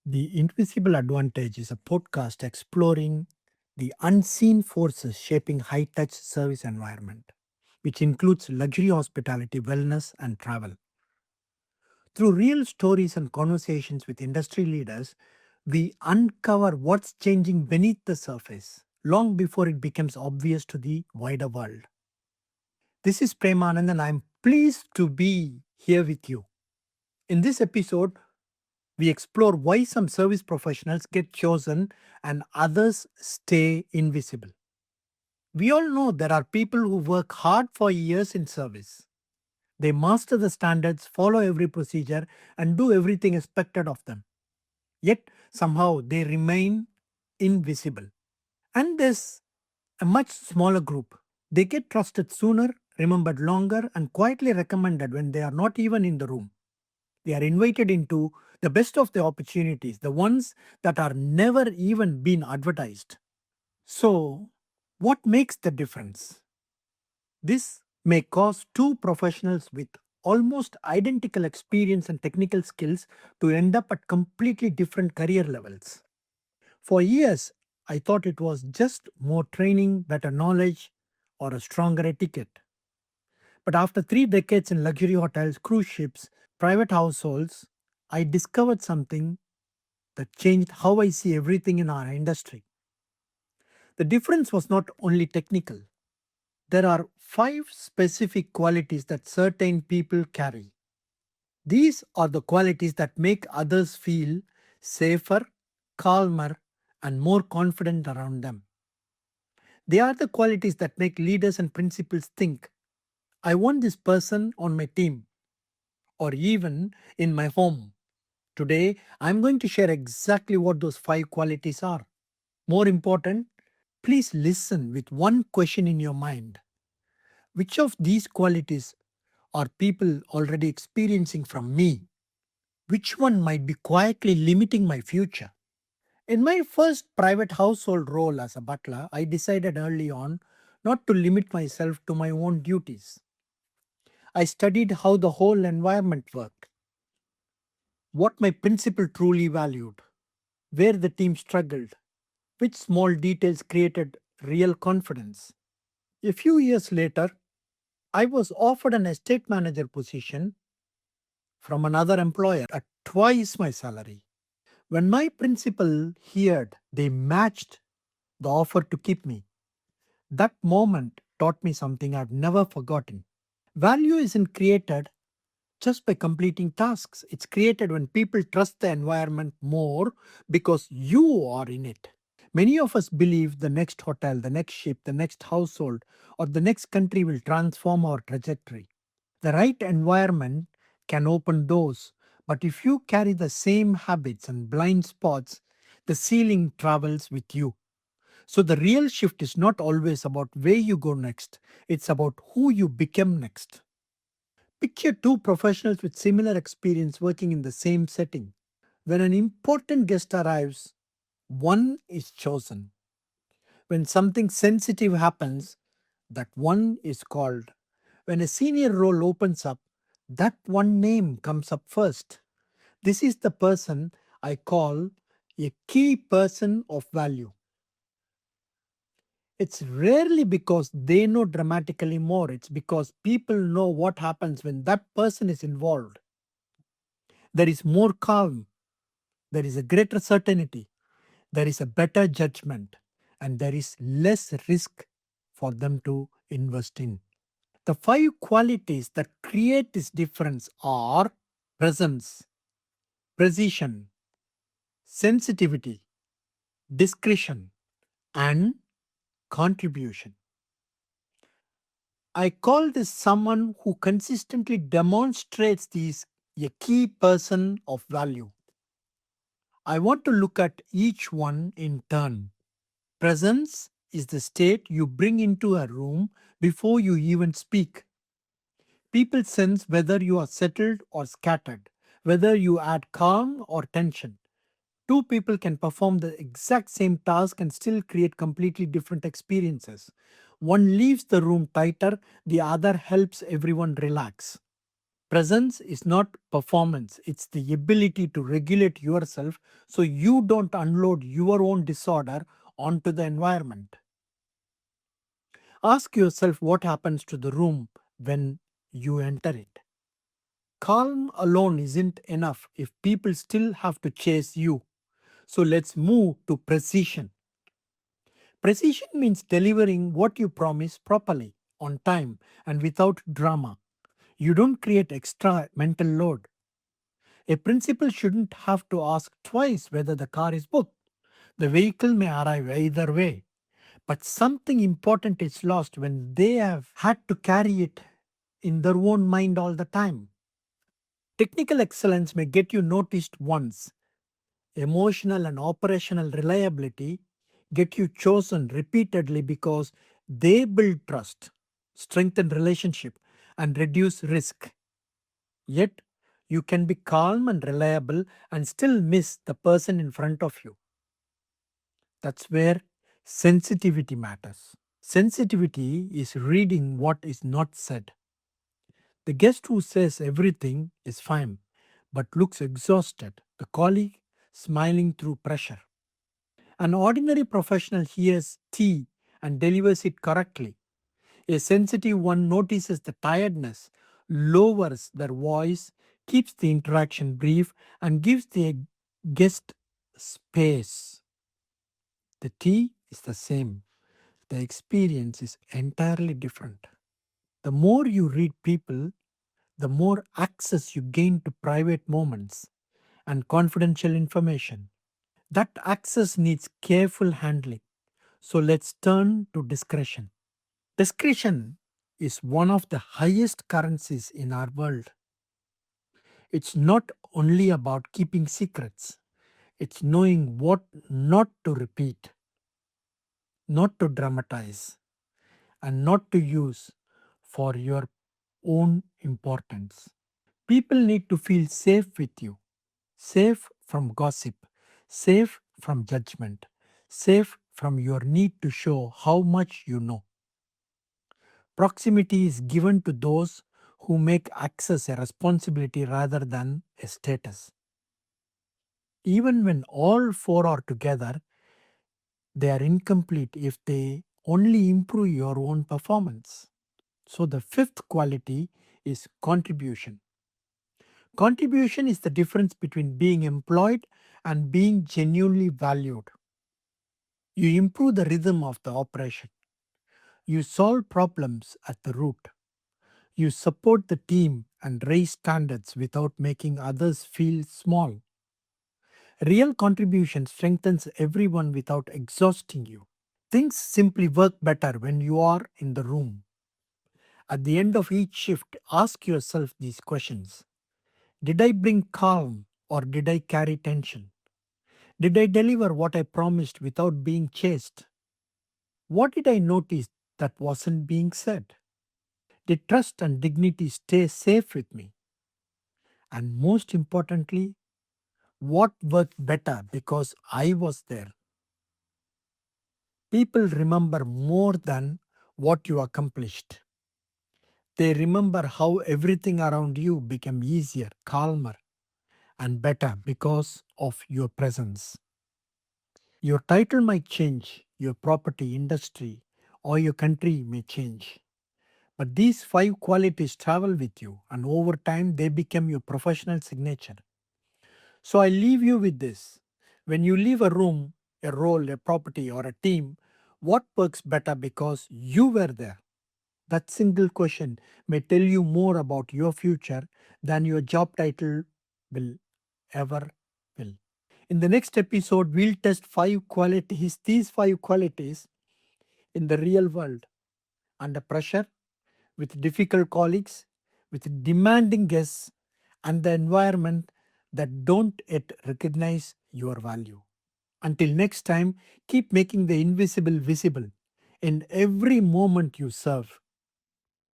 The Invisible Advantage is a podcast exploring the unseen forces shaping high touch service environment, which includes luxury hospitality, wellness, and travel. Through real stories and conversations with industry leaders, we uncover what's changing beneath the surface, long before it becomes obvious to the wider world. This is Premm Anand, and I'm pleased to be here with you. In this episode, we explore why some service professionals get chosen and others stay invisible. We all know there are people who work hard for years in service. They master the standards, follow every procedure, and do everything expected of them. Yet, somehow, they remain invisible. And there's a much smaller group. They get trusted sooner, remembered longer, and quietly recommended when they are not even in the room. They are invited into the best of the opportunities, the ones that are never even been advertised. So, what makes the difference? This may cause two professionals with almost identical experience and technical skills to end up at completely different career levels. For years, I thought it was just more training, better knowledge, or a stronger etiquette. But after 3 decades in luxury hotels, cruise ships, private households, I discovered something that changed how I see everything in our industry. The difference was not only technical. There are five specific qualities that certain people carry. These are the qualities that make others feel safer, calmer, and more confident around them. They are the qualities that make leaders and principals think, I want this person on my team or even in my home. Today, I'm going to share exactly what those five qualities are. More important, please listen with one question in your mind. Which of these qualities are people already experiencing from me? Which one might be quietly limiting my future? In my first private household role as a butler, I decided early on not to limit myself to my own duties. I studied how the whole environment worked, what my principal truly valued, where the team struggled, which small details created real confidence. A few years later, I was offered an estate manager position from another employer at twice my salary. When my principal heard they matched the offer to keep me, that moment taught me something I've never forgotten. Value isn't created just by completing tasks, it's created when people trust the environment more because you are in it. Many of us believe the next hotel, the next ship, the next household, or the next country will transform our trajectory. The right environment can open doors, but if you carry the same habits and blind spots, the ceiling travels with you. So the real shift is not always about where you go next, it's about who you become next. Picture two professionals with similar experience working in the same setting. When an important guest arrives, one is chosen. When something sensitive happens, that one is called. When a senior role opens up, that one name comes up first. This is the person I call a key person of value. It's rarely because they know dramatically more, it's because people know what happens when that person is involved. There is more calm, there is a greater certainty, there is a better judgment, and there is less risk for them to invest in. The five qualities that create this difference are presence, precision, sensitivity, discretion, and contribution. I call this someone who consistently demonstrates these a key person of value. I want to look at each one in turn. Presence is the state you bring into a room before you even speak. People sense whether you are settled or scattered, whether you add calm or tension. Two people can perform the exact same task and still create completely different experiences. One leaves the room tighter, the other helps everyone relax. Presence is not performance, it's the ability to regulate yourself so you don't unload your own disorder onto the environment. Ask yourself what happens to the room when you enter it. Calm alone isn't enough if people still have to chase you. So let's move to precision. Precision means delivering what you promise properly, on time, and without drama. You don't create extra mental load. A principal shouldn't have to ask twice whether the car is booked. The vehicle may arrive either way, but something important is lost when they have had to carry it in their own mind all the time. Technical excellence may get you noticed once. Emotional and operational reliability get you chosen repeatedly because they build trust, strengthen relationship, and reduce risk. Yet, you can be calm and reliable and still miss the person in front of you. That's where sensitivity matters. Sensitivity is reading what is not said. The guest who says everything is fine but looks exhausted, the colleague smiling through pressure. An ordinary professional hears tea and delivers it correctly. A sensitive one notices the tiredness, lowers their voice, keeps the interaction brief, and gives the guest space. The tea is the same, the experience is entirely different. The more you read people, the more access you gain to private moments and confidential information. That access needs careful handling. So let's turn to discretion. Discretion is one of the highest currencies in our world. It's not only about keeping secrets, it's knowing what not to repeat, not to dramatize, and not to use for your own importance. People need to feel safe with you, safe from gossip, safe from judgment, safe from your need to show how much you know. Proximity is given to those who make access a responsibility rather than a status. Even when all four are together, they are incomplete if they only improve your own performance. So, the fifth quality is contribution. Contribution is the difference between being employed and being genuinely valued. You improve the rhythm of the operation, you solve problems at the root, you support the team and raise standards without making others feel small. Real contribution strengthens everyone without exhausting you. Things simply work better when you are in the room. At the end of each shift, ask yourself these questions. Did I bring calm or did I carry tension? Did I deliver what I promised without being chased? What did I notice that wasn't being said? Did trust and dignity stay safe with me? And most importantly, what worked better because I was there? People remember more than what you accomplished. They remember how everything around you became easier, calmer, and better because of your presence. Your title might change, your property, industry, or your country may change. But these five qualities travel with you, and over time they become your professional signature. So I leave you with this. When you leave a room, a role, a property, or a team, what works better because you were there? That single question may tell you more about your future than your job title will ever will. In the next episode, we'll test these five qualities in the real world under pressure, with difficult colleagues, with demanding guests, and the environment that don't yet recognize your value. Until next time, keep making the invisible visible in every moment you serve.